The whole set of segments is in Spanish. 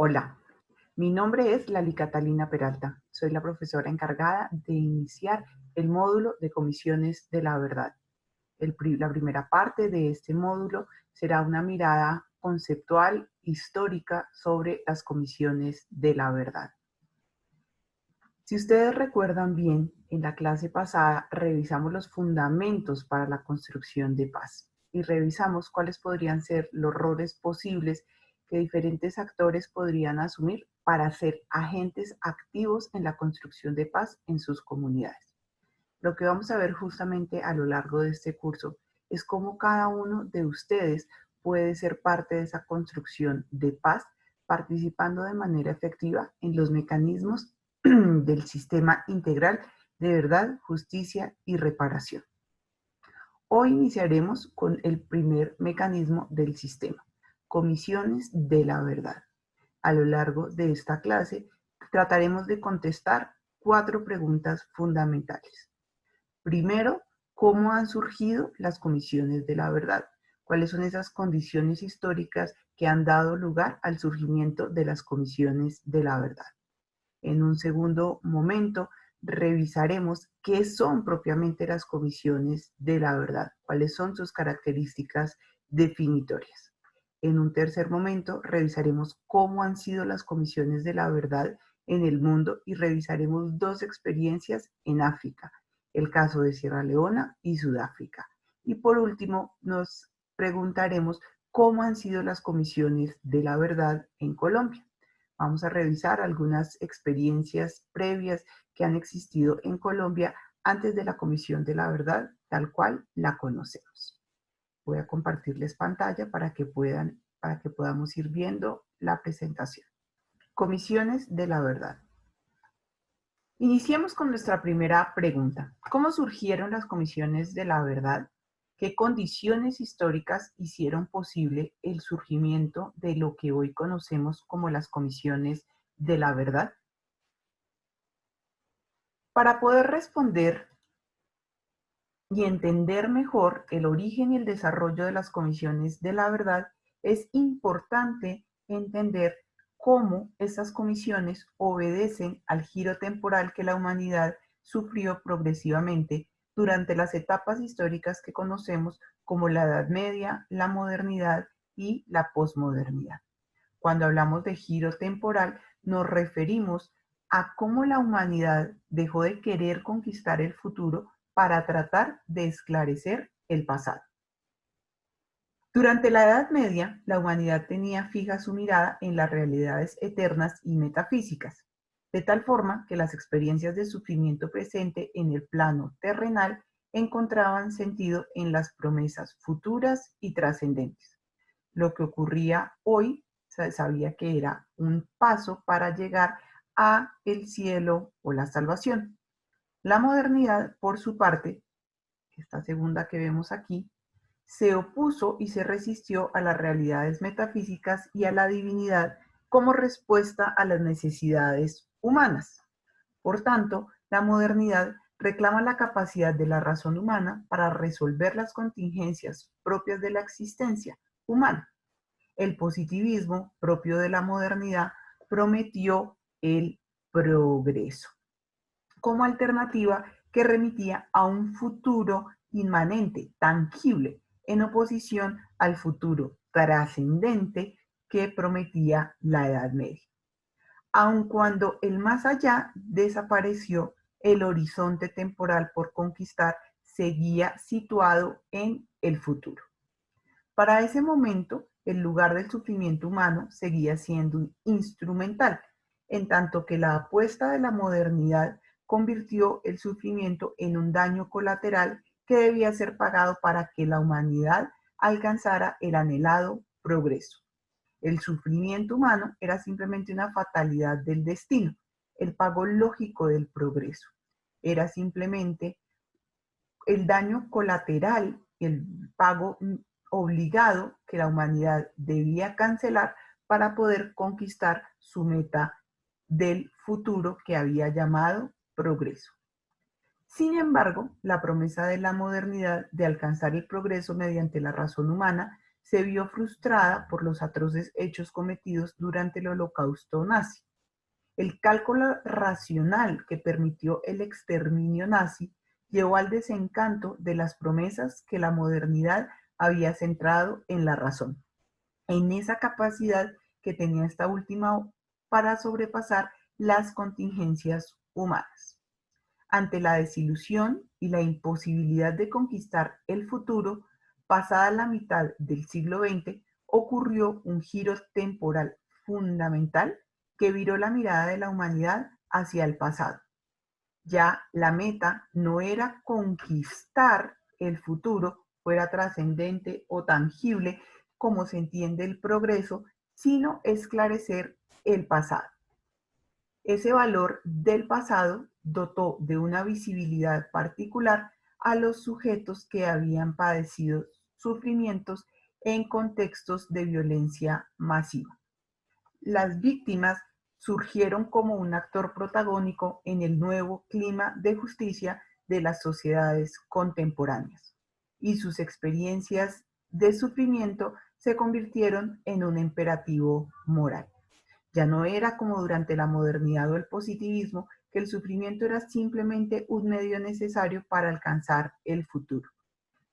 Hola, mi nombre es Lali Catalina Peralta. Soy la profesora encargada de iniciar el módulo de comisiones de la verdad. La primera parte de este módulo será una mirada conceptual histórica sobre las comisiones de la verdad. Si ustedes recuerdan bien, en la clase pasada revisamos los fundamentos para la construcción de paz y revisamos cuáles podrían ser los roles posibles que diferentes actores podrían asumir para ser agentes activos en la construcción de paz en sus comunidades. Lo que vamos a ver justamente a lo largo de este curso es cómo cada uno de ustedes puede ser parte de esa construcción de paz, participando de manera efectiva en los mecanismos del sistema integral de verdad, justicia y reparación. Hoy iniciaremos con el primer mecanismo del sistema, comisiones de la verdad. A lo largo de esta clase trataremos de contestar 4 preguntas fundamentales. Primero, ¿cómo han surgido las comisiones de la verdad? ¿Cuáles son esas condiciones históricas que han dado lugar al surgimiento de las comisiones de la verdad? En un segundo momento, revisaremos qué son propiamente las comisiones de la verdad, cuáles son sus características definitorias. En un tercer momento, revisaremos cómo han sido las comisiones de la verdad en el mundo y revisaremos 2 experiencias en África, el caso de Sierra Leona y Sudáfrica. Y por último, nos preguntaremos cómo han sido las comisiones de la verdad en Colombia. Vamos a revisar algunas experiencias previas que han existido en Colombia antes de la Comisión de la Verdad, tal cual la conocemos. Voy a compartirles pantalla para que podamos ir viendo la presentación. Comisiones de la Verdad. Iniciemos con nuestra primera pregunta. ¿Cómo surgieron las comisiones de la verdad? ¿Qué condiciones históricas hicieron posible el surgimiento de lo que hoy conocemos como las comisiones de la verdad? Para poder responder y entender mejor el origen y el desarrollo de las comisiones de la verdad, es importante entender cómo estas comisiones obedecen al giro temporal que la humanidad sufrió progresivamente durante las etapas históricas que conocemos como la Edad Media, la modernidad y la posmodernidad. Cuando hablamos de giro temporal, nos referimos a cómo la humanidad dejó de querer conquistar el futuro para tratar de esclarecer el pasado. Durante la Edad Media, la humanidad tenía fija su mirada en las realidades eternas y metafísicas, de tal forma que las experiencias de sufrimiento presente en el plano terrenal encontraban sentido en las promesas futuras y trascendentes. Lo que ocurría hoy se sabía que era un paso para llegar a el cielo o la salvación. La modernidad, por su parte, esta segunda que vemos aquí, se opuso y se resistió a las realidades metafísicas y a la divinidad como respuesta a las necesidades humanas. Por tanto, la modernidad reclama la capacidad de la razón humana para resolver las contingencias propias de la existencia humana. El positivismo, propio de la modernidad, prometió el progreso como alternativa que remitía a un futuro inmanente, tangible, en oposición al futuro trascendente que prometía la Edad Media. Aun cuando el más allá desapareció, el horizonte temporal por conquistar seguía situado en el futuro. Para ese momento, el lugar del sufrimiento humano seguía siendo instrumental, en tanto que la apuesta de la modernidad convirtió el sufrimiento en un daño colateral que debía ser pagado para que la humanidad alcanzara el anhelado progreso. El sufrimiento humano era simplemente una fatalidad del destino, el pago lógico del progreso. Era simplemente el daño colateral, el pago obligado que la humanidad debía cancelar para poder conquistar su meta del futuro que había llamado progreso. Sin embargo, la promesa de la modernidad de alcanzar el progreso mediante la razón humana se vio frustrada por los atroces hechos cometidos durante el Holocausto nazi. El cálculo racional que permitió el exterminio nazi llevó al desencanto de las promesas que la modernidad había centrado en la razón, en esa capacidad que tenía esta última para sobrepasar las contingencias humanas. Ante la desilusión y la imposibilidad de conquistar el futuro, pasada la mitad del siglo XX, ocurrió un giro temporal fundamental que viró la mirada de la humanidad hacia el pasado. Ya la meta no era conquistar el futuro, fuera trascendente o tangible como se entiende el progreso, sino esclarecer el pasado. Ese valor del pasado dotó de una visibilidad particular a los sujetos que habían padecido sufrimientos en contextos de violencia masiva. Las víctimas surgieron como un actor protagónico en el nuevo clima de justicia de las sociedades contemporáneas, y sus experiencias de sufrimiento se convirtieron en un imperativo moral. Ya no era como durante la modernidad o el positivismo, que el sufrimiento era simplemente un medio necesario para alcanzar el futuro.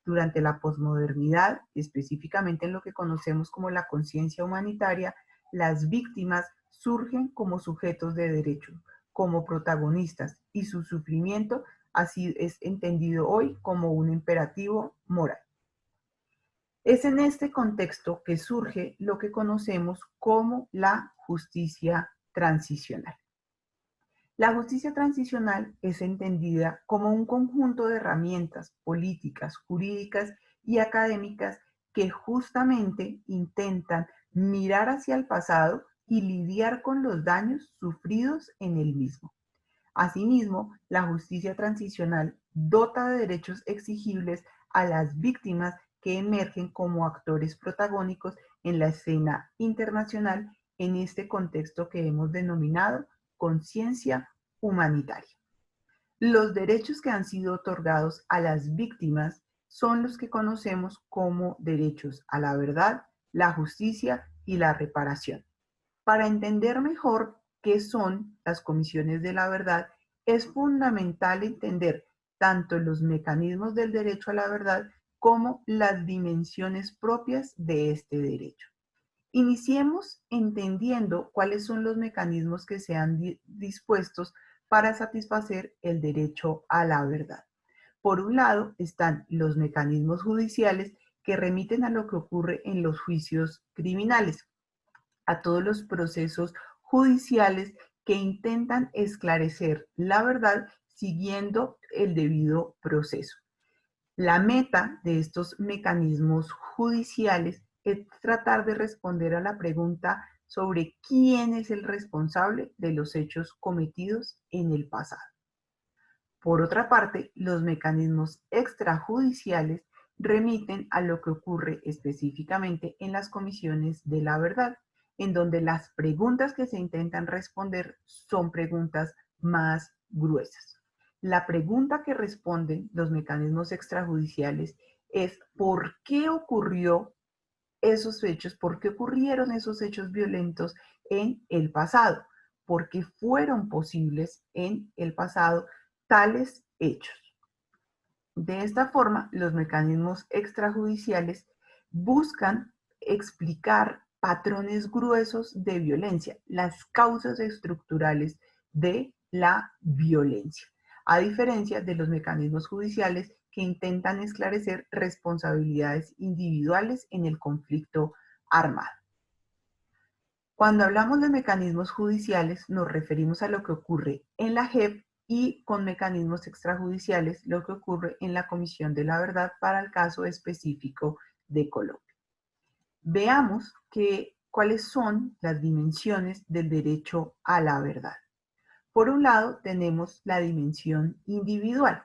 Durante la posmodernidad, específicamente en lo que conocemos como la conciencia humanitaria, las víctimas surgen como sujetos de derecho, como protagonistas, y su sufrimiento así es entendido hoy como un imperativo moral. Es en este contexto que surge lo que conocemos como la justicia transicional. La justicia transicional es entendida como un conjunto de herramientas políticas, jurídicas y académicas que justamente intentan mirar hacia el pasado y lidiar con los daños sufridos en el mismo. Asimismo, la justicia transicional dota de derechos exigibles a las víctimas que emergen como actores protagónicos en la escena internacional en este contexto que hemos denominado conciencia humanitaria. Los derechos que han sido otorgados a las víctimas son los que conocemos como derechos a la verdad, la justicia y la reparación. Para entender mejor qué son las comisiones de la verdad, es fundamental entender tanto los mecanismos del derecho a la verdad como las dimensiones propias de este derecho. Iniciemos entendiendo cuáles son los mecanismos que se han dispuestos para satisfacer el derecho a la verdad. Por un lado están los mecanismos judiciales que remiten a lo que ocurre en los juicios criminales, a todos los procesos judiciales que intentan esclarecer la verdad siguiendo el debido proceso. La meta de estos mecanismos judiciales es tratar de responder a la pregunta sobre quién es el responsable de los hechos cometidos en el pasado. Por otra parte, los mecanismos extrajudiciales remiten a lo que ocurre específicamente en las comisiones de la verdad, en donde las preguntas que se intentan responder son preguntas más gruesas. La pregunta que responden los mecanismos extrajudiciales es ¿por qué ocurrió esos hechos? ¿Por qué ocurrieron esos hechos violentos en el pasado? ¿Por qué fueron posibles en el pasado tales hechos? De esta forma, los mecanismos extrajudiciales buscan explicar patrones gruesos de violencia, las causas estructurales de la violencia, a diferencia de los mecanismos judiciales que intentan esclarecer responsabilidades individuales en el conflicto armado. Cuando hablamos de mecanismos judiciales, nos referimos a lo que ocurre en la JEP, y con mecanismos extrajudiciales lo que ocurre en la Comisión de la Verdad para el caso específico de Colombia. Veamos cuáles son las dimensiones del derecho a la verdad. Por un lado, tenemos la dimensión individual.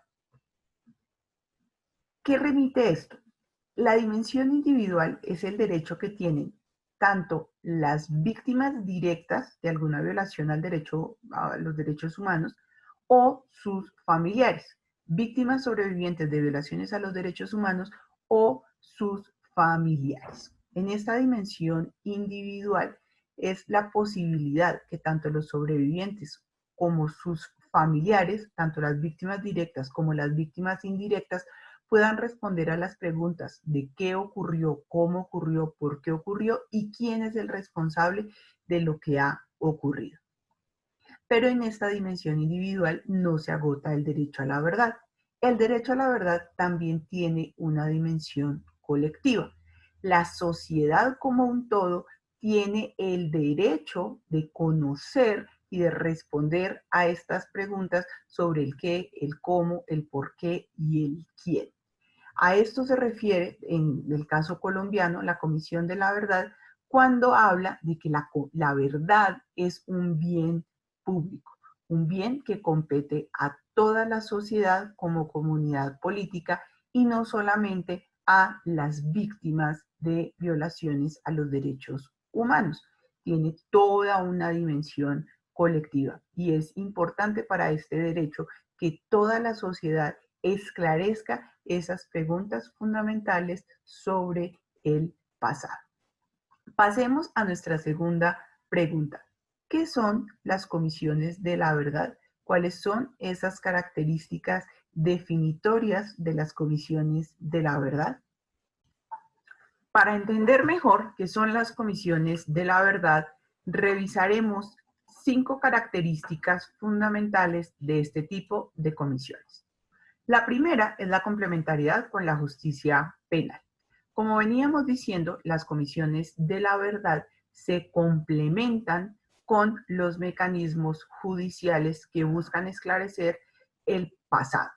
¿Qué remite esto? La dimensión individual es el derecho que tienen tanto las víctimas directas de alguna violación al derecho, a los derechos humanos, o sus familiares, víctimas sobrevivientes de violaciones a los derechos humanos o sus familiares. En esta dimensión individual es la posibilidad que tanto los sobrevivientes como sus familiares, tanto las víctimas directas como las víctimas indirectas, puedan responder a las preguntas de qué ocurrió, cómo ocurrió, por qué ocurrió y quién es el responsable de lo que ha ocurrido. Pero en esta dimensión individual no se agota el derecho a la verdad. El derecho a la verdad también tiene una dimensión colectiva. La sociedad como un todo tiene el derecho de conocer y de responder a estas preguntas sobre el qué, el cómo, el por qué y el quién. A esto se refiere, en el caso colombiano, la Comisión de la Verdad, cuando habla de que la verdad es un bien público, un bien que compete a toda la sociedad como comunidad política y no solamente a las víctimas de violaciones a los derechos humanos. Tiene toda una dimensión colectiva y es importante para este derecho que toda la sociedad esclarezca esas preguntas fundamentales sobre el pasado. Pasemos a nuestra segunda pregunta. ¿Qué son las comisiones de la verdad? ¿Cuáles son esas características definitorias de las comisiones de la verdad? Para entender mejor qué son las comisiones de la verdad, revisaremos 5 características fundamentales de este tipo de comisiones. La primera es la complementariedad con la justicia penal. Como veníamos diciendo, las comisiones de la verdad se complementan con los mecanismos judiciales que buscan esclarecer el pasado.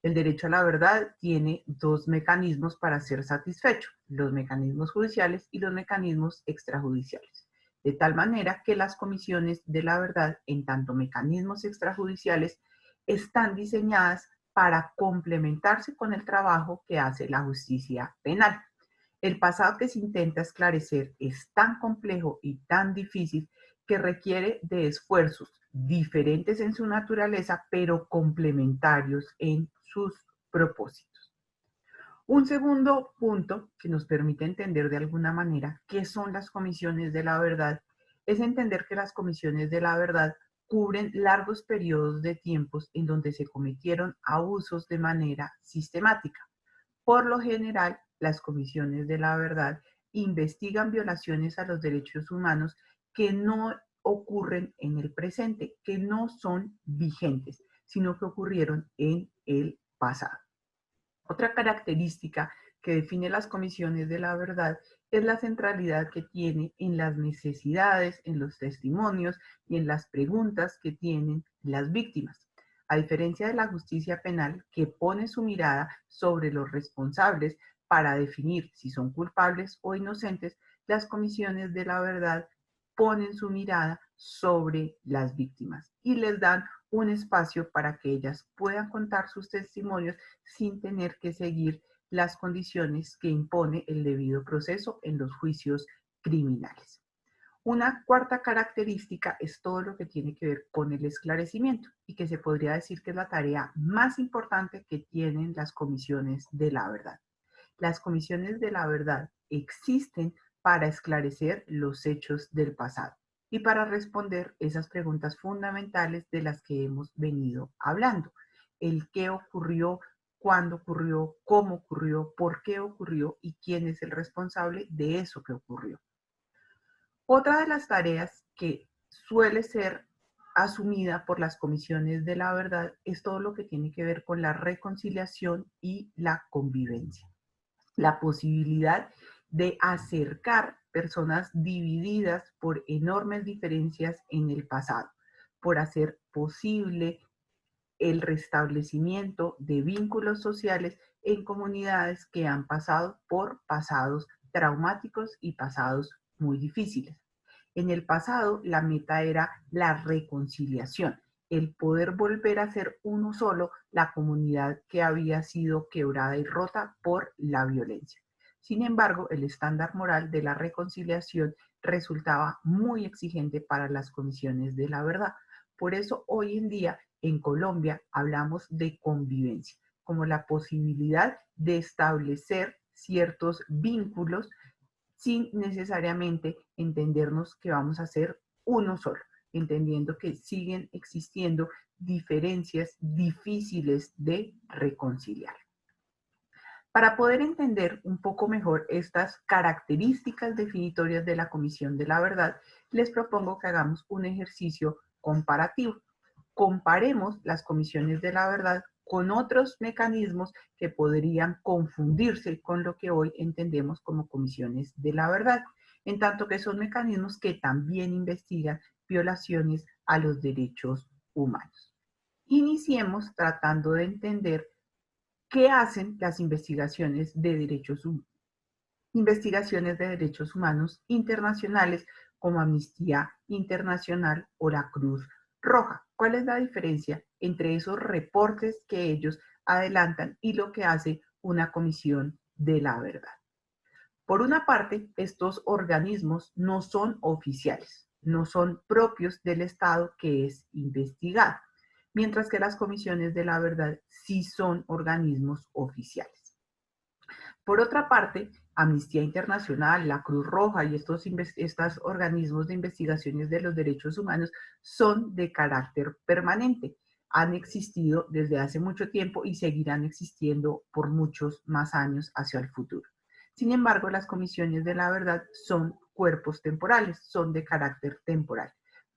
El derecho a la verdad tiene 2 mecanismos para ser satisfecho, los mecanismos judiciales y los mecanismos extrajudiciales. De tal manera que las comisiones de la verdad, en tanto mecanismos extrajudiciales, están diseñadas para complementarse con el trabajo que hace la justicia penal. El pasado que se intenta esclarecer es tan complejo y tan difícil que requiere de esfuerzos diferentes en su naturaleza, pero complementarios en sus propósitos. Un segundo punto que nos permite entender de alguna manera qué son las comisiones de la verdad es entender que las comisiones de la verdad cubren largos periodos de tiempos en donde se cometieron abusos de manera sistemática. Por lo general, las comisiones de la verdad investigan violaciones a los derechos humanos que no ocurren en el presente, que no son vigentes, sino que ocurrieron en el pasado. Otra característica que define las comisiones de la verdad es la centralidad que tiene en las necesidades, en los testimonios y en las preguntas que tienen las víctimas. A diferencia de la justicia penal, que pone su mirada sobre los responsables para definir si son culpables o inocentes, las comisiones de la verdad ponen su mirada sobre las víctimas y les dan un espacio para que ellas puedan contar sus testimonios sin tener que seguir las condiciones que impone el debido proceso en los juicios criminales. Una cuarta característica es todo lo que tiene que ver con el esclarecimiento y que se podría decir que es la tarea más importante que tienen las comisiones de la verdad. Las comisiones de la verdad existen para esclarecer los hechos del pasado y para responder esas preguntas fundamentales de las que hemos venido hablando. El qué ocurrió, cuándo ocurrió, cómo ocurrió, por qué ocurrió y quién es el responsable de eso que ocurrió. Otra de las tareas que suele ser asumida por las comisiones de la verdad es todo lo que tiene que ver con la reconciliación y la convivencia. La posibilidad de acercar personas divididas por enormes diferencias en el pasado, por hacer posible el restablecimiento de vínculos sociales en comunidades que han pasado por pasados traumáticos y pasados muy difíciles. En el pasado, la meta era la reconciliación, el poder volver a ser uno solo la comunidad que había sido quebrada y rota por la violencia. Sin embargo, el estándar moral de la reconciliación resultaba muy exigente para las comisiones de la verdad. Por eso hoy en día en Colombia hablamos de convivencia, como la posibilidad de establecer ciertos vínculos sin necesariamente entendernos que vamos a ser uno solo, entendiendo que siguen existiendo diferencias difíciles de reconciliar. Para poder entender un poco mejor estas características definitorias de la Comisión de la Verdad, les propongo que hagamos un ejercicio comparativo. Comparemos las comisiones de la verdad con otros mecanismos que podrían confundirse con lo que hoy entendemos como comisiones de la verdad, en tanto que son mecanismos que también investigan violaciones a los derechos humanos. Iniciemos tratando de entender qué hacen las investigaciones de derechos humanos internacionales como Amnistía Internacional o la Cruz Roja. ¿Cuál es la diferencia entre esos reportes que ellos adelantan y lo que hace una comisión de la verdad? Por una parte, estos organismos no son oficiales, no son propios del Estado que es investigado, mientras que las comisiones de la verdad sí son organismos oficiales. Por otra parte, Amnistía Internacional, la Cruz Roja y estos organismos de investigaciones de los derechos humanos son de carácter permanente. Han existido desde hace mucho tiempo y seguirán existiendo por muchos más años hacia el futuro. Sin embargo, las comisiones de la verdad son cuerpos temporales, son de carácter temporal.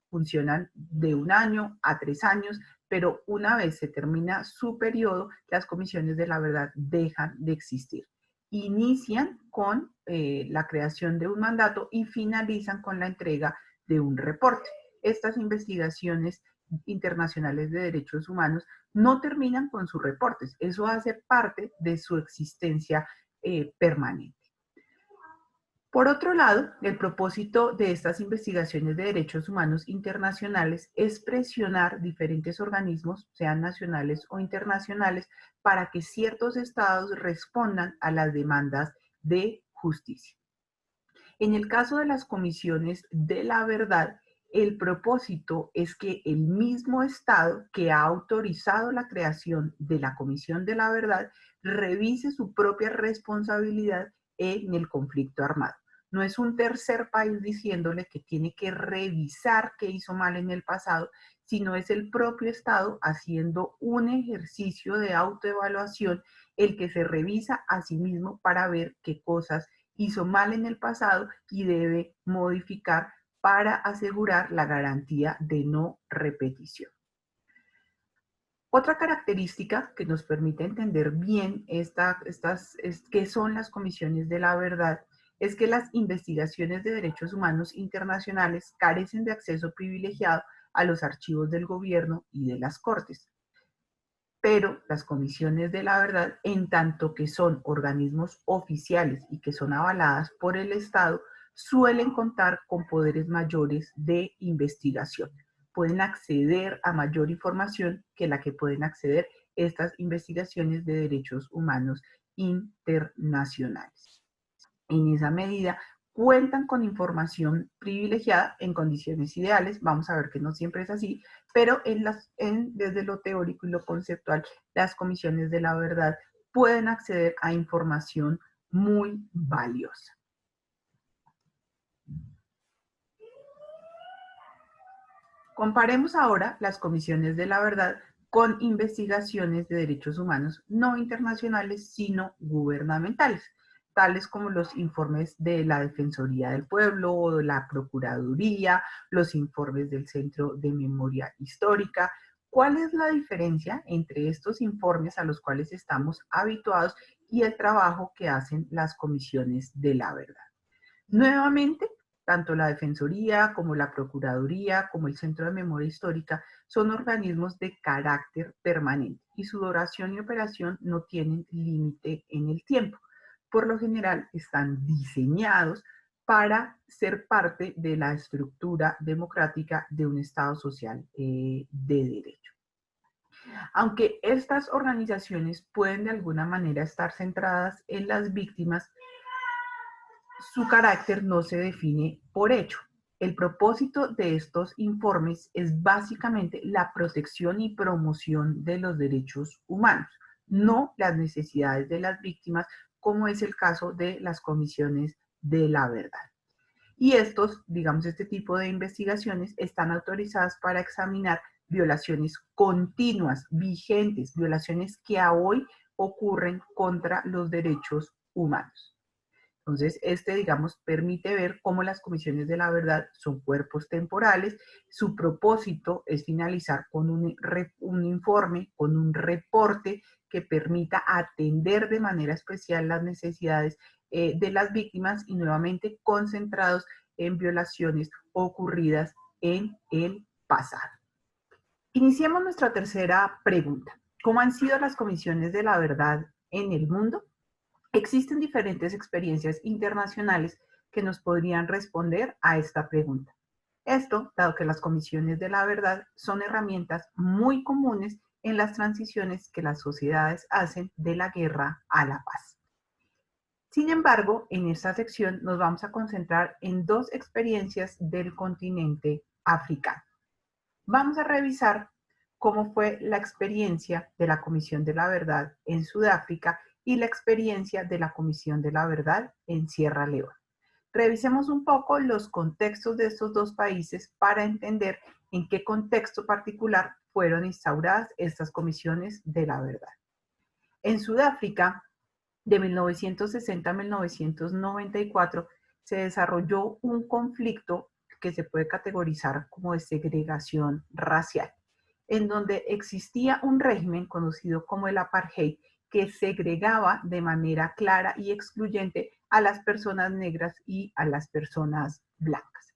Funcionan de 1 año a 3 años, pero una vez se termina su periodo, las comisiones de la verdad dejan de existir. Inician con la creación de un mandato y finalizan con la entrega de un reporte. Estas investigaciones internacionales de derechos humanos no terminan con sus reportes, eso hace parte de su existencia permanente. Por otro lado, el propósito de estas investigaciones de derechos humanos internacionales es presionar diferentes organismos, sean nacionales o internacionales, para que ciertos estados respondan a las demandas de justicia. En el caso de las comisiones de la verdad, el propósito es que el mismo Estado que ha autorizado la creación de la Comisión de la Verdad revise su propia responsabilidad en el conflicto armado. No es un tercer país diciéndole que tiene que revisar qué hizo mal en el pasado, sino es el propio Estado haciendo un ejercicio de autoevaluación el que se revisa a sí mismo para ver qué cosas hizo mal en el pasado y debe modificar para asegurar la garantía de no repetición. Otra característica que nos permite entender bien qué son las comisiones de la verdad es que las investigaciones de derechos humanos internacionales carecen de acceso privilegiado a los archivos del gobierno y de las cortes. Pero las comisiones de la verdad, en tanto que son organismos oficiales y que son avaladas por el Estado, suelen contar con poderes mayores de investigación. Pueden acceder a mayor información que la que pueden acceder estas investigaciones de derechos humanos internacionales. En esa medida, cuentan con información privilegiada en condiciones ideales. Vamos a ver que no siempre es así, pero desde lo teórico y lo conceptual, las comisiones de la verdad pueden acceder a información muy valiosa. Comparemos ahora las comisiones de la verdad con investigaciones de derechos humanos no internacionales, sino gubernamentales, tales como los informes de la Defensoría del Pueblo o de la Procuraduría, los informes del Centro de Memoria Histórica. ¿Cuál es la diferencia entre estos informes a los cuales estamos habituados y el trabajo que hacen las comisiones de la verdad? Nuevamente, tanto la Defensoría como la Procuraduría, como el Centro de Memoria Histórica, son organismos de carácter permanente y su duración y operación no tienen límite en el tiempo. Por lo general, están diseñados para ser parte de la estructura democrática de un Estado social de derecho. Aunque estas organizaciones pueden de alguna manera estar centradas en las víctimas, su carácter no se define por hecho. El propósito de estos informes es básicamente la protección y promoción de los derechos humanos, no las necesidades de las víctimas, como es el caso de las comisiones de la verdad. Y estos, digamos, este tipo de investigaciones están autorizadas para examinar violaciones continuas, vigentes, violaciones que a hoy ocurren contra los derechos humanos. Entonces, digamos, permite ver cómo las comisiones de la verdad son cuerpos temporales. Su propósito es finalizar con un informe, con un reporte que permita atender de manera especial las necesidades de las víctimas y nuevamente concentrados en violaciones ocurridas en el pasado. Iniciemos nuestra tercera pregunta. ¿Cómo han sido las comisiones de la verdad en el mundo? Existen diferentes experiencias internacionales que nos podrían responder a esta pregunta. Esto, dado que las comisiones de la verdad son herramientas muy comunes en las transiciones que las sociedades hacen de la guerra a la paz. Sin embargo, en esta sección nos vamos a concentrar en dos experiencias del continente africano. Vamos a revisar cómo fue la experiencia de la Comisión de la Verdad en Sudáfrica y la experiencia de la Comisión de la Verdad en Sierra Leona. Revisemos un poco los contextos de estos dos países para entender en qué contexto particular fueron instauradas estas comisiones de la verdad. En Sudáfrica, de 1960 a 1994, se desarrolló un conflicto que se puede categorizar como de segregación racial, en donde existía un régimen conocido como el apartheid que segregaba de manera clara y excluyente a las personas negras y a las personas blancas.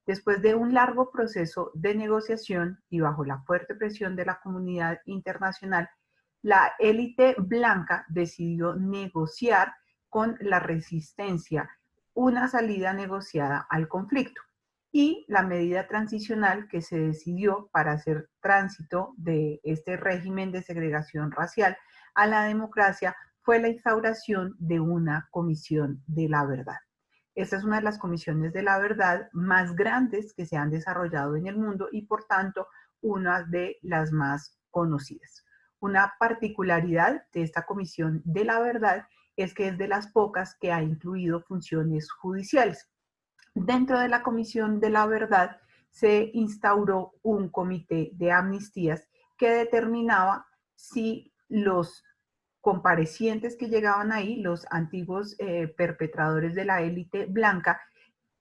Después de un largo proceso de negociación y bajo la fuerte presión de la comunidad internacional, la élite blanca decidió negociar con la resistencia una salida negociada al conflicto. Y la medida transicional que se decidió para hacer tránsito de este régimen de segregación racial a la democracia fue la instauración de una comisión de la verdad. Esta es una de las comisiones de la verdad más grandes que se han desarrollado en el mundo y por tanto una de las más conocidas. Una particularidad de esta comisión de la verdad es que es de las pocas que ha incluido funciones judiciales. Dentro de la comisión de la verdad se instauró un comité de amnistías que determinaba si los comparecientes que llegaban ahí, los antiguos perpetradores de la élite blanca,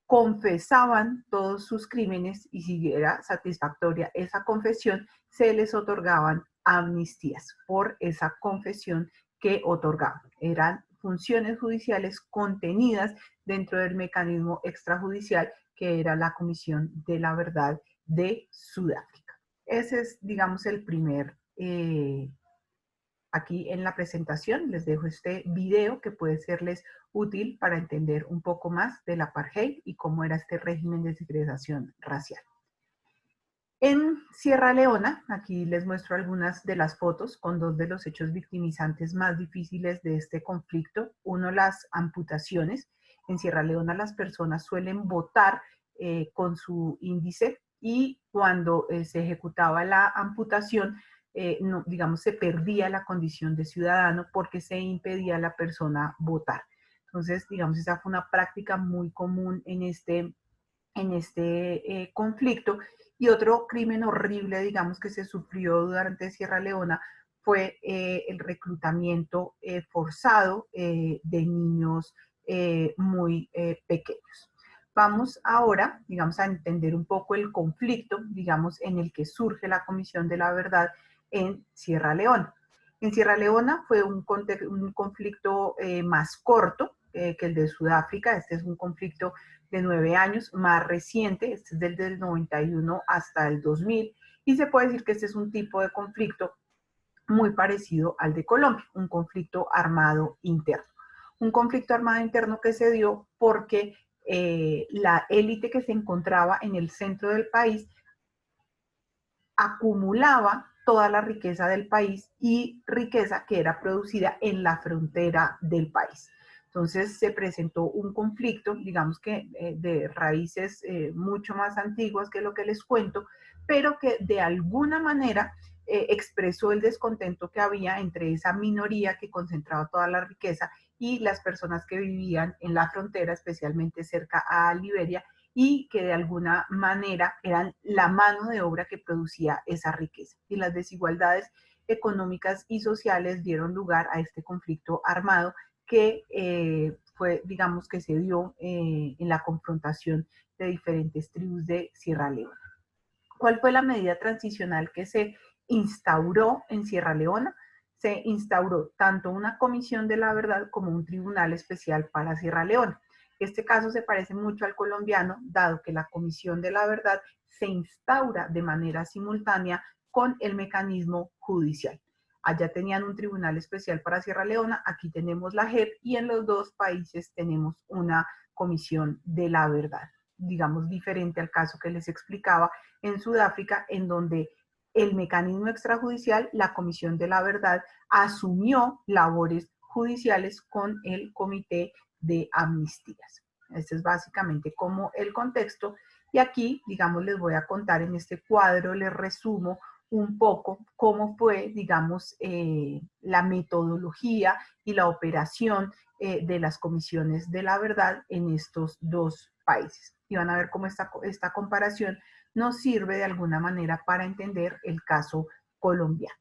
confesaban todos sus crímenes y si era satisfactoria esa confesión, se les otorgaban amnistías por esa confesión que otorgaban. Eran funciones judiciales contenidas dentro del mecanismo extrajudicial que era la Comisión de la Verdad de Sudáfrica. Ese es, digamos, el primer aquí en la presentación les dejo este video que puede serles útil para entender un poco más del apartheid y cómo era este régimen de segregación racial. En Sierra Leona, aquí les muestro algunas de las fotos con dos de los hechos victimizantes más difíciles de este conflicto. Uno, las amputaciones. En Sierra Leona las personas suelen votar con su índice y cuando se ejecutaba la amputación, no, digamos, se perdía la condición de ciudadano porque se impedía a la persona votar. Entonces, digamos, esa fue una práctica muy común en este conflicto. Y otro crimen horrible, digamos, que se sufrió durante Sierra Leona fue el reclutamiento forzado de niños muy pequeños. Vamos ahora, digamos, a entender un poco el conflicto, digamos, en el que surge la Comisión de la Verdad en Sierra Leona. En Sierra Leona fue un conflicto más corto que el de Sudáfrica. Este es un conflicto de 9 años, más reciente, este es desde el 91 hasta el 2000, y se puede decir que este es un tipo de conflicto muy parecido al de Colombia, un conflicto armado interno. Un conflicto armado interno que se dio porque la élite que se encontraba en el centro del país acumulaba toda la riqueza del país y riqueza que era producida en la frontera del país. Entonces se presentó un conflicto, digamos que de raíces mucho más antiguas que lo que les cuento, pero que de alguna manera expresó el descontento que había entre esa minoría que concentraba toda la riqueza y las personas que vivían en la frontera, especialmente cerca a Liberia, y que de alguna manera eran la mano de obra que producía esa riqueza. Y las desigualdades económicas y sociales dieron lugar a este conflicto armado que fue, digamos, que se dio en la confrontación de diferentes tribus de Sierra Leona. ¿Cuál fue la medida transicional que se instauró en Sierra Leona? Se instauró tanto una comisión de la verdad como un tribunal especial para Sierra Leona. Este caso se parece mucho al colombiano, dado que la comisión de la verdad se instaura de manera simultánea con el mecanismo judicial. Allá tenían un tribunal especial para Sierra Leona, aquí tenemos la JEP y en los dos países tenemos una comisión de la verdad, digamos diferente al caso que les explicaba en Sudáfrica, en donde el mecanismo extrajudicial, la Comisión de la Verdad, asumió labores judiciales con el Comité de Amnistías. Este es básicamente como el contexto. Y aquí, digamos, les voy a contar en este cuadro, les resumo un poco cómo fue, digamos, la metodología y la operación de las comisiones de la verdad en estos dos países. Y van a ver cómo esta comparación nos sirve de alguna manera para entender el caso colombiano.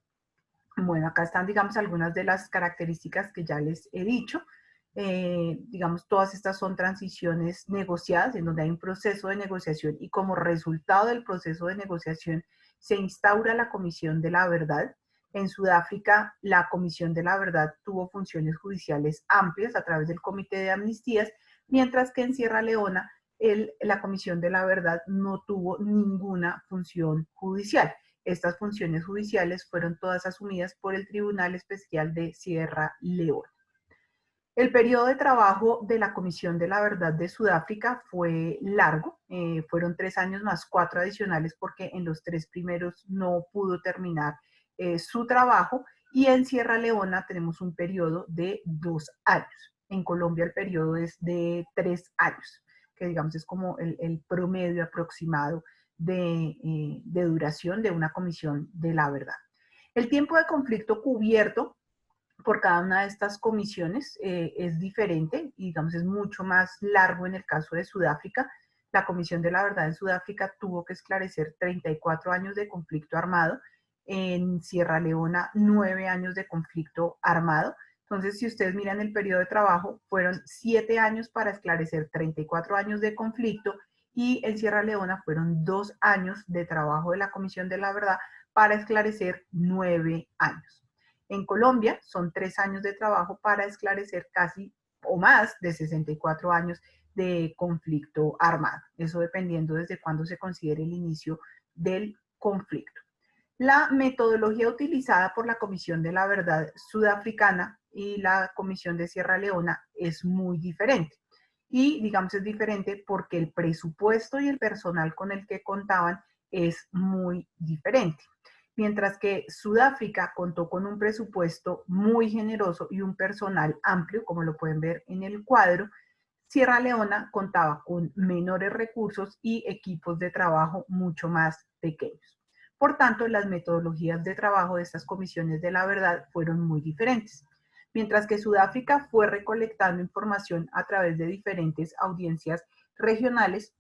Bueno, acá están, digamos, algunas de las características que ya les he dicho. Digamos, todas estas son transiciones negociadas, en donde hay un proceso de negociación y como resultado del proceso de negociación se instaura la Comisión de la Verdad. En Sudáfrica, la Comisión de la Verdad tuvo funciones judiciales amplias a través del Comité de Amnistías, mientras que en Sierra Leona la Comisión de la Verdad no tuvo ninguna función judicial. Estas funciones judiciales fueron todas asumidas por el Tribunal Especial de Sierra Leona. El periodo de trabajo de la Comisión de la Verdad de Sudáfrica fue largo, fueron 3 años más 4 adicionales porque en los 3 primeros no pudo terminar su trabajo, y en Sierra Leona tenemos un periodo de 2 años. En Colombia el periodo es de 3 años, que digamos es como el promedio aproximado de duración de una comisión de la verdad. El tiempo de conflicto cubierto por cada una de estas comisiones es diferente y digamos es mucho más largo en el caso de Sudáfrica. La Comisión de la Verdad en Sudáfrica tuvo que esclarecer 34 años de conflicto armado, en Sierra Leona 9 años de conflicto armado. Entonces, si ustedes miran el periodo de trabajo, fueron 7 años para esclarecer 34 años de conflicto, y en Sierra Leona fueron 2 años de trabajo de la Comisión de la Verdad para esclarecer 9 años. En Colombia son 3 años de trabajo para esclarecer casi o más de 64 años de conflicto armado. Eso dependiendo desde cuándo se considere el inicio del conflicto. La metodología utilizada por la Comisión de la Verdad sudafricana y la Comisión de Sierra Leona es muy diferente. Y digamos es diferente porque el presupuesto y el personal con el que contaban es muy diferente. Mientras que Sudáfrica contó con un presupuesto muy generoso y un personal amplio, como lo pueden ver en el cuadro, Sierra Leona contaba con menores recursos y equipos de trabajo mucho más pequeños. Por tanto, las metodologías de trabajo de estas comisiones de la verdad fueron muy diferentes. Mientras que Sudáfrica fue recolectando información a través de diferentes audiencias regionales,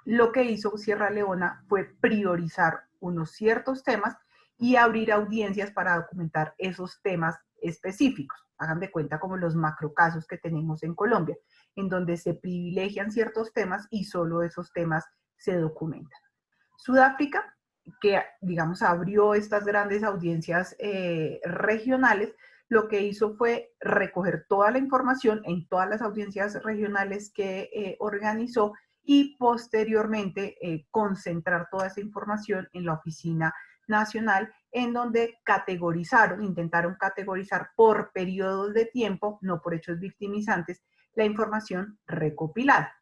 lo que hizo Sierra Leona fue priorizar unos ciertos temas y abrir audiencias para documentar esos temas específicos. Hagan de cuenta como los macrocasos que tenemos en Colombia, en donde se privilegian ciertos temas y solo esos temas se documentan. Sudáfrica, que digamos abrió estas grandes audiencias regionales, lo que hizo fue recoger toda la información en todas las audiencias regionales que organizó y posteriormente concentrar toda esa información en la oficina nacional, en donde intentaron categorizar por periodos de tiempo, no por hechos victimizantes, la información recopilada.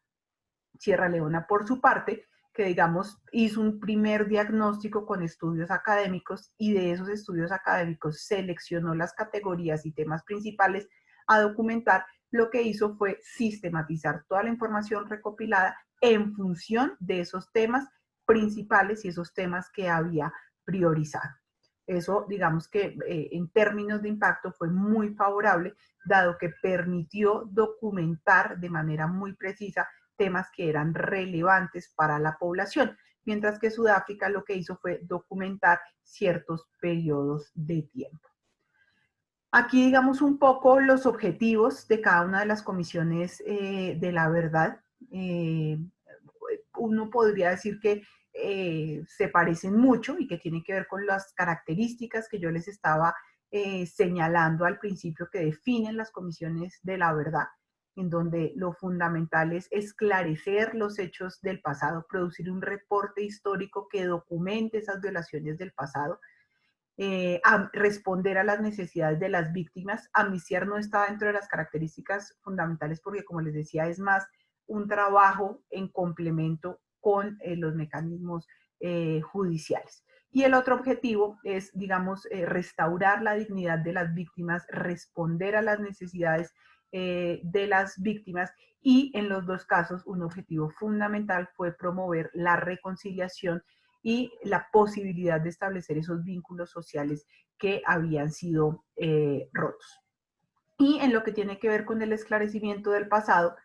Sierra Leona, por su parte, que digamos hizo un primer diagnóstico con estudios académicos y de esos estudios académicos seleccionó las categorías y temas principales a documentar, lo que hizo fue sistematizar toda la información recopilada en función de esos temas principales y esos temas que había priorizado. Eso, digamos que en términos de impacto fue muy favorable, dado que permitió documentar de manera muy precisa temas que eran relevantes para la población, mientras que Sudáfrica lo que hizo fue documentar ciertos periodos de tiempo. Aquí digamos un poco los objetivos de cada una de las comisiones de la verdad. Uno podría decir que se parecen mucho y que tienen que ver con las características que yo les estaba señalando al principio que definen las comisiones de la verdad, en donde lo fundamental es esclarecer los hechos del pasado, producir un reporte histórico que documente esas violaciones del pasado, a responder a las necesidades de las víctimas. Amnistiar no está dentro de las características fundamentales porque, como les decía, es más un trabajo en complemento con los mecanismos judiciales. Y el otro objetivo es, digamos, restaurar la dignidad de las víctimas, responder a las necesidades de las víctimas, y en los dos casos un objetivo fundamental fue promover la reconciliación y la posibilidad de establecer esos vínculos sociales que habían sido rotos. Y en lo que tiene que ver con el esclarecimiento del pasado,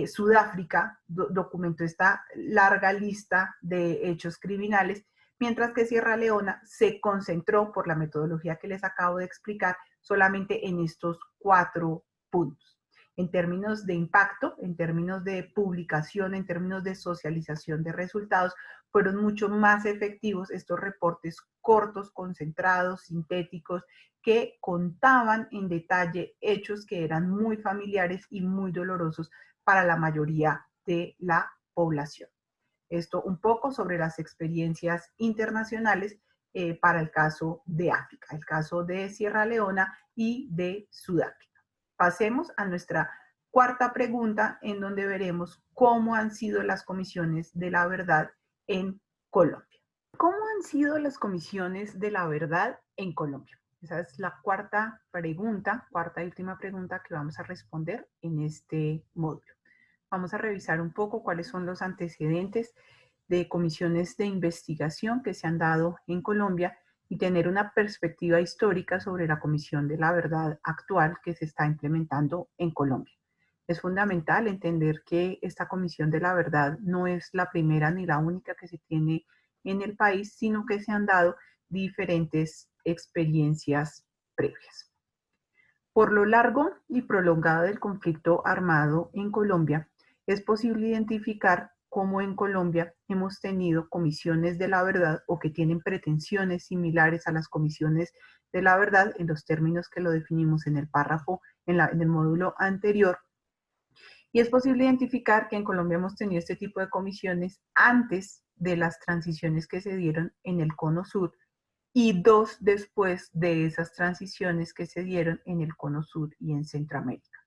Sudáfrica documentó esta larga lista de hechos criminales, mientras que Sierra Leona se concentró, por la metodología que les acabo de explicar, solamente en estos 4 puntos. En términos de impacto, en términos de publicación, en términos de socialización de resultados, fueron mucho más efectivos estos reportes cortos, concentrados, sintéticos, que contaban en detalle hechos que eran muy familiares y muy dolorosos para la mayoría de la población. Esto un poco sobre las experiencias internacionales para el caso de África, el caso de Sierra Leona y de Sudáfrica. Pasemos a nuestra cuarta pregunta, en donde veremos cómo han sido las comisiones de la verdad en Colombia. ¿Cómo han sido las comisiones de la verdad en Colombia? Esa es la cuarta pregunta, cuarta y última pregunta que vamos a responder en este módulo. Vamos a revisar un poco cuáles son los antecedentes de comisiones de investigación que se han dado en Colombia y tener una perspectiva histórica sobre la Comisión de la Verdad actual que se está implementando en Colombia. Es fundamental entender que esta Comisión de la Verdad no es la primera ni la única que se tiene en el país, sino que se han dado diferentes experiencias previas. Por lo largo y prolongado del conflicto armado en Colombia, es posible identificar cómo en Colombia hemos tenido comisiones de la verdad o que tienen pretensiones similares a las comisiones de la verdad en los términos que lo definimos en el párrafo, en el módulo anterior. Y es posible identificar que en Colombia hemos tenido este tipo de comisiones antes de las transiciones que se dieron en el Cono Sur y 2 después de esas transiciones que se dieron en el Cono Sur y en Centroamérica.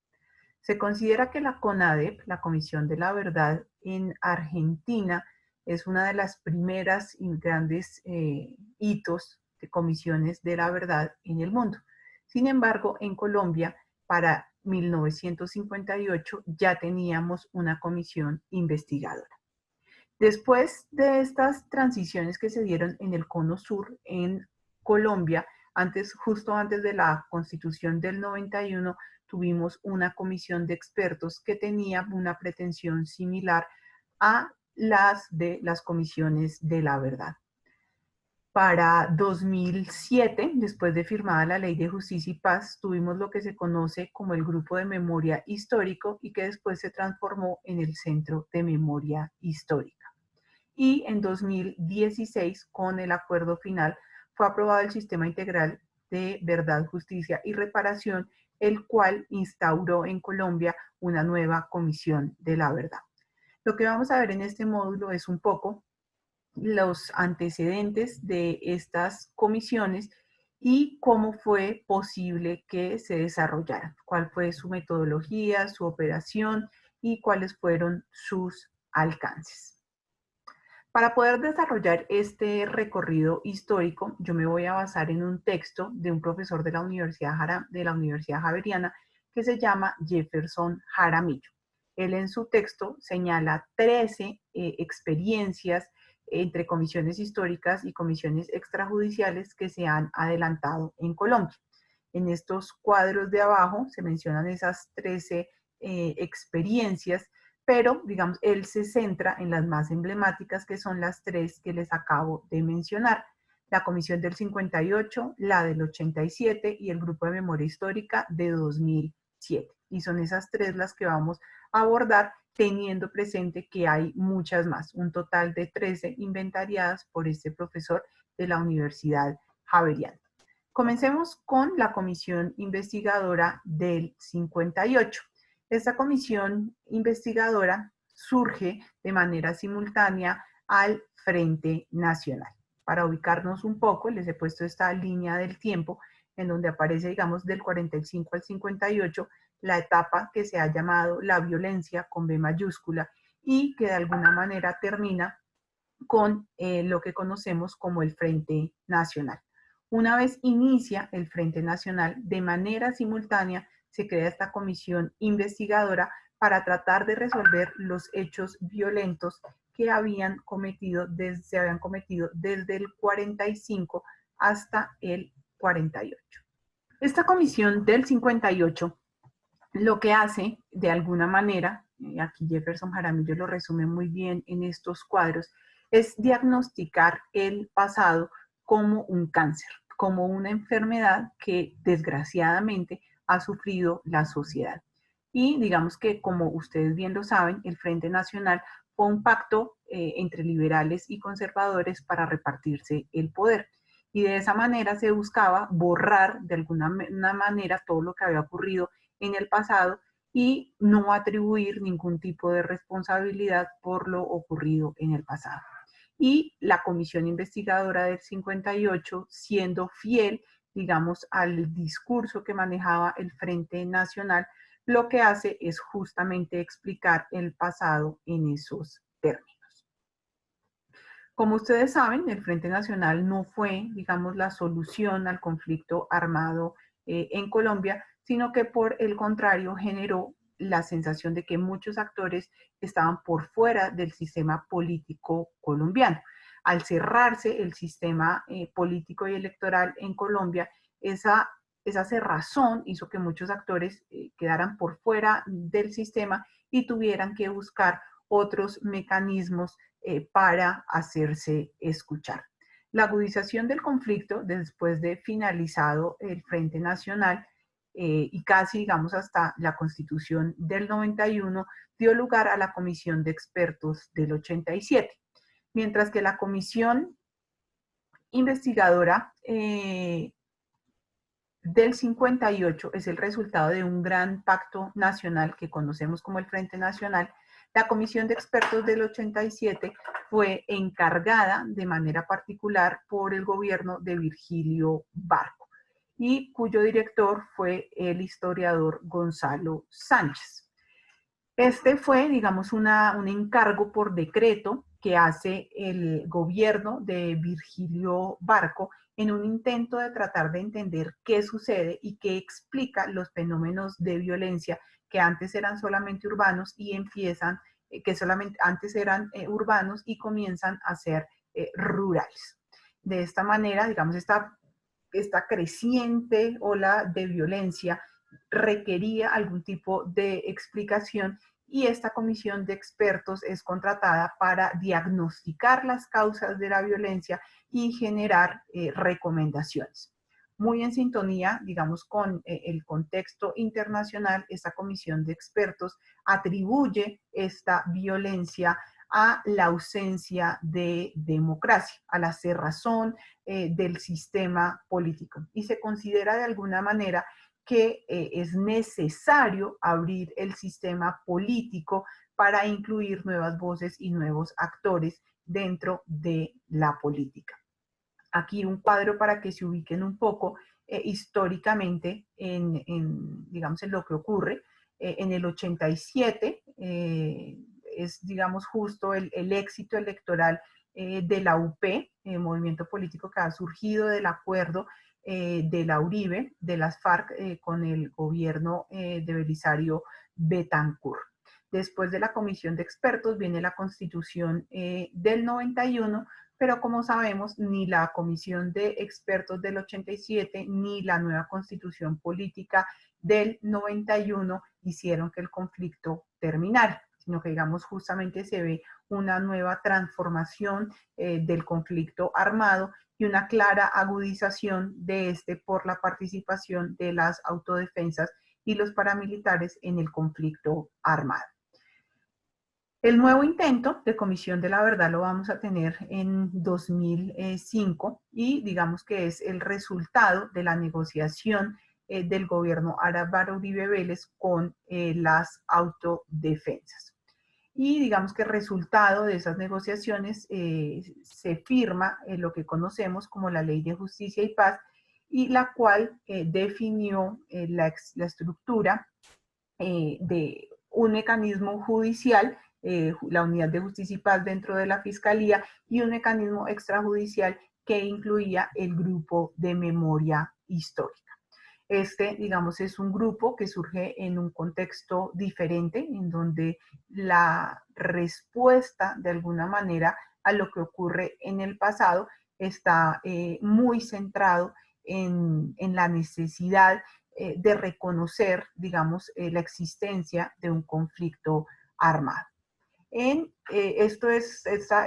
Se considera que la CONADEP, la Comisión de la Verdad en Argentina, es una de las primeras y grandes hitos de comisiones de la verdad en el mundo. Sin embargo, en Colombia, para 1958 ya teníamos una comisión investigadora. Después de estas transiciones que se dieron en el Cono Sur, en Colombia, justo antes de la Constitución del 91, tuvimos una comisión de expertos que tenía una pretensión similar a las de las comisiones de la verdad. Para 2007, después de firmada la Ley de Justicia y Paz, tuvimos lo que se conoce como el Grupo de Memoria Histórico y que después se transformó en el Centro de Memoria Histórica. Y en 2016, con el acuerdo final, fue aprobado el Sistema Integral de Verdad, Justicia y Reparación, el cual instauró en Colombia una nueva Comisión de la Verdad. Lo que vamos a ver en este módulo es un poco los antecedentes de estas comisiones y cómo fue posible que se desarrollaran, cuál fue su metodología, su operación y cuáles fueron sus alcances. Para poder desarrollar este recorrido histórico, yo me voy a basar en un texto de un profesor de la Universidad Javeriana que se llama Jefferson Jaramillo. Él en su texto señala 13 experiencias entre comisiones históricas y comisiones extrajudiciales que se han adelantado en Colombia. En estos cuadros de abajo se mencionan esas 13 experiencias, pero digamos, él se centra en las más emblemáticas, que son las 3 que les acabo de mencionar: la Comisión del 58, la del 87 y el Grupo de Memoria Histórica de 2007. Y son esas 3 las que vamos a abordar, teniendo presente que hay muchas más, un total de 13 inventariadas por este profesor de la Universidad Javeriana. Comencemos con la comisión investigadora del 58. Esta comisión investigadora surge de manera simultánea al Frente Nacional. Para ubicarnos un poco, les he puesto esta línea del tiempo en donde aparece, digamos, del 45 al 58, la etapa que se ha llamado la violencia con B mayúscula y que de alguna manera termina con lo que conocemos como el Frente Nacional. Una vez inicia el Frente Nacional, de manera simultánea se crea esta comisión investigadora para tratar de resolver los hechos violentos que se habían cometido desde el 45 hasta el 48. Esta comisión del 58 lo que hace, de alguna manera, aquí Jefferson Jaramillo lo resume muy bien en estos cuadros, es diagnosticar el pasado como un cáncer, como una enfermedad que desgraciadamente ha sufrido la sociedad. Y digamos que, como ustedes bien lo saben, el Frente Nacional fue un pacto entre liberales y conservadores para repartirse el poder. Y de esa manera se buscaba borrar de alguna manera todo lo que había ocurrido en el pasado y no atribuir ningún tipo de responsabilidad por lo ocurrido en el pasado. Y la comisión investigadora del 58, siendo fiel, digamos, al discurso que manejaba el Frente Nacional, lo que hace es justamente explicar el pasado en esos términos. Como ustedes saben, el Frente Nacional no fue, digamos, la solución al conflicto armado en Colombia, sino que por el contrario generó la sensación de que muchos actores estaban por fuera del sistema político colombiano. Al cerrarse el sistema político y electoral en Colombia, esa cerrazón hizo que muchos actores quedaran por fuera del sistema y tuvieran que buscar otros mecanismos para hacerse escuchar. La agudización del conflicto después de finalizado el Frente Nacional y casi, digamos, hasta la Constitución del 91, dio lugar a la Comisión de Expertos del 87. Mientras que la Comisión Investigadora del 58 es el resultado de un gran pacto nacional que conocemos como el Frente Nacional, la Comisión de Expertos del 87 fue encargada de manera particular por el gobierno de Virgilio Barco y cuyo director fue el historiador Gonzalo Sánchez. Este fue, digamos, un encargo por decreto que hace el gobierno de Virgilio Barco en un intento de tratar de entender qué sucede y qué explica los fenómenos de violencia que antes eran solamente urbanos y empiezan, que solamente antes eran urbanos y comienzan a ser rurales. De esta manera, digamos, esta creciente ola de violencia requería algún tipo de explicación y esta comisión de expertos es contratada para diagnosticar las causas de la violencia y generar recomendaciones. Muy en sintonía, digamos, con el contexto internacional, esta comisión de expertos atribuye esta violencia a la ausencia de democracia, a la cerrazón del sistema político. Y se considera de alguna manera que es necesario abrir el sistema político para incluir nuevas voces y nuevos actores dentro de la política. Aquí un cuadro para que se ubiquen un poco históricamente digamos, en lo que ocurre. En el 87 es, digamos, justo el éxito electoral de la UP, movimiento político que ha surgido del acuerdo de la Uribe, de las FARC, con el gobierno de Belisario Betancur. Después de la comisión de expertos viene la constitución del 91, pero como sabemos, ni la comisión de expertos del 87 ni la nueva constitución política del 91 hicieron que el conflicto terminara, sino que digamos justamente se ve una nueva transformación del conflicto armado y una clara agudización de este por la participación de las autodefensas y los paramilitares en el conflicto armado. El nuevo intento de Comisión de la Verdad lo vamos a tener en 2005 y digamos que es el resultado de la negociación del gobierno Álvaro Uribe Vélez con las autodefensas. Y digamos que el resultado de esas negociaciones se firma lo que conocemos como la Ley de Justicia y Paz, y la cual definió la estructura de un mecanismo judicial, la Unidad de Justicia y Paz dentro de la Fiscalía, y un mecanismo extrajudicial que incluía el grupo de memoria histórica. Este, digamos, es un grupo que surge en un contexto diferente, en donde la respuesta, de alguna manera, a lo que ocurre en el pasado está muy centrado en la necesidad de reconocer, digamos, la existencia de un conflicto armado.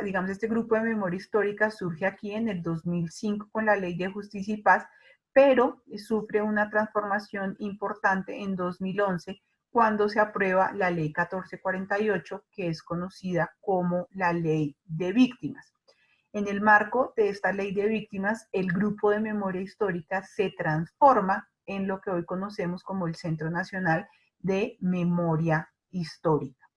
Digamos, este grupo de memoria histórica surge aquí en el 2005 con la Ley de Justicia y Paz, pero sufre una transformación importante en 2011 cuando se aprueba la Ley 1448, que es conocida como la Ley de Víctimas. En el marco de esta Ley de Víctimas, el grupo de memoria histórica se transforma en lo que hoy conocemos como el Centro Nacional de Memoria Histórica.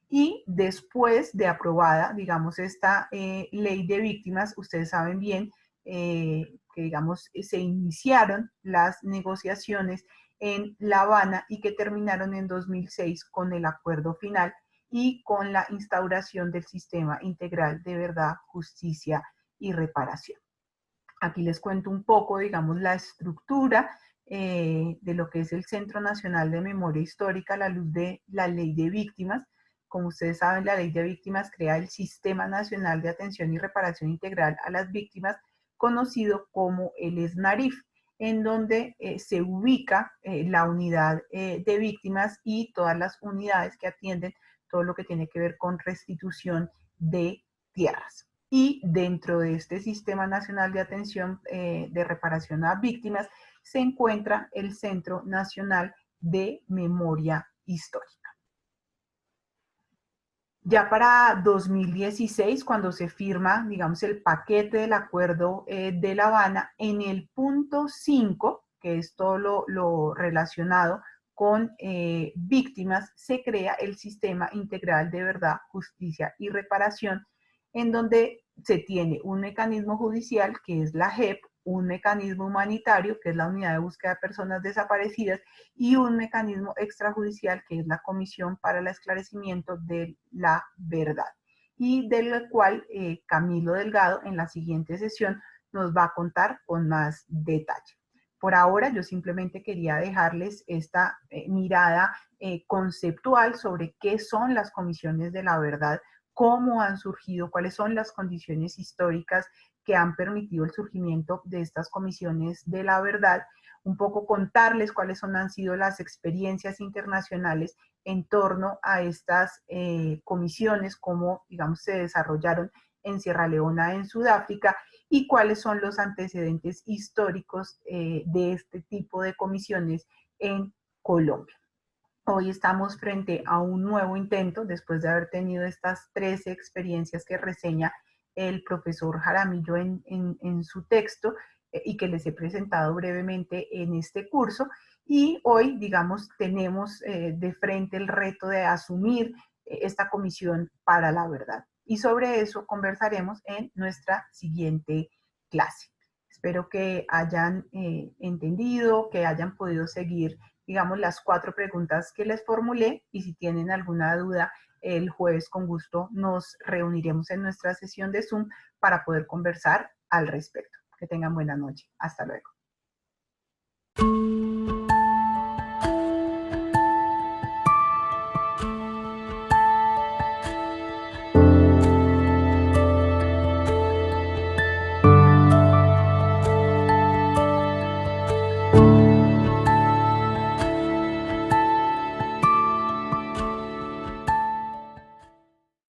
Y después de aprobada, digamos, esta ley de víctimas, ustedes saben bien que, digamos, se iniciaron las negociaciones en La Habana y que terminaron en 2006 con el acuerdo final y con la instauración del sistema integral de verdad, justicia y reparación. Aquí les cuento un poco, digamos, la estructura de lo que es el Centro Nacional de Memoria Histórica a la luz de la Ley de Víctimas. Como ustedes saben, la Ley de Víctimas crea el Sistema Nacional de Atención y Reparación Integral a las Víctimas, conocido como el SNARIF, en donde se ubica la unidad de víctimas y todas las unidades que atienden todo lo que tiene que ver con restitución de tierras. Y dentro de este Sistema Nacional de Atención de Reparación a Víctimas se encuentra el Centro Nacional de Memoria Histórica. Ya para 2016, cuando se firma, digamos, el paquete del Acuerdo de La Habana, en el punto 5, que es todo lo relacionado con víctimas, se crea el Sistema Integral de Verdad, Justicia y Reparación, en donde se tiene un mecanismo judicial, que es la JEP, un mecanismo humanitario, que es la Unidad de Búsqueda de Personas Desaparecidas, y un mecanismo extrajudicial, que es la Comisión para el Esclarecimiento de la Verdad, y del cual Camilo Delgado en la siguiente sesión nos va a contar con más detalle. Por ahora yo simplemente quería dejarles esta mirada conceptual sobre qué son las comisiones de la verdad, cómo han surgido, cuáles son las condiciones históricas que han permitido el surgimiento de estas comisiones de la verdad, un poco contarles cuáles han sido las experiencias internacionales en torno a estas comisiones, cómo, digamos, se desarrollaron en Sierra Leona, en Sudáfrica, y cuáles son los antecedentes históricos de este tipo de comisiones en Colombia. Hoy estamos frente a un nuevo intento, después de haber tenido estas 13 experiencias que reseña el profesor Jaramillo en su texto y que les he presentado brevemente en este curso. Y hoy, digamos, tenemos de frente el reto de asumir esta comisión para la verdad. Y sobre eso conversaremos en nuestra siguiente clase. Espero que hayan entendido, que hayan podido seguir, digamos, las 4 preguntas que les formulé, y si tienen alguna duda, el jueves con gusto nos reuniremos en nuestra sesión de Zoom para poder conversar al respecto. Que tengan buena noche. Hasta luego.